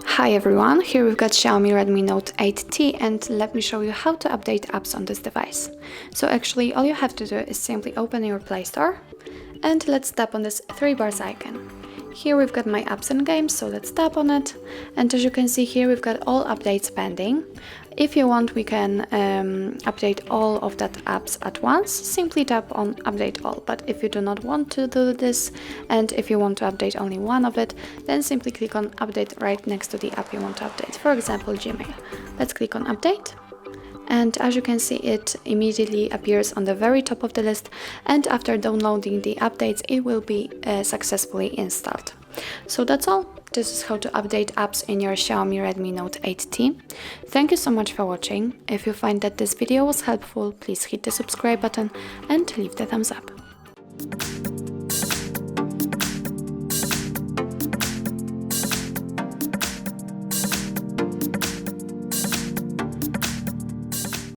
Hi everyone, here we've got Xiaomi Redmi Note 8T and let me show you how to update apps on this device. So actually all you have to do is simply open your Play Store and let's tap on this 3 bars icon. Here we've got my apps and games, so let's tap on it, and as you can see here we've got all updates pending. If you want, we can update all of that apps at once. Simply tap on update all, but if you do not want to do this and if you want to update only one of it, then simply click on update right next to the app you want to update, for example Gmail. Let's click on update. And as you can see, it immediately appears on the very top of the list, and after downloading the updates it will be successfully installed. So that's all. This is how to update apps in your Xiaomi Redmi Note 8T. Thank you so much for watching. If you find that this video was helpful, please hit the subscribe button and leave the thumbs up.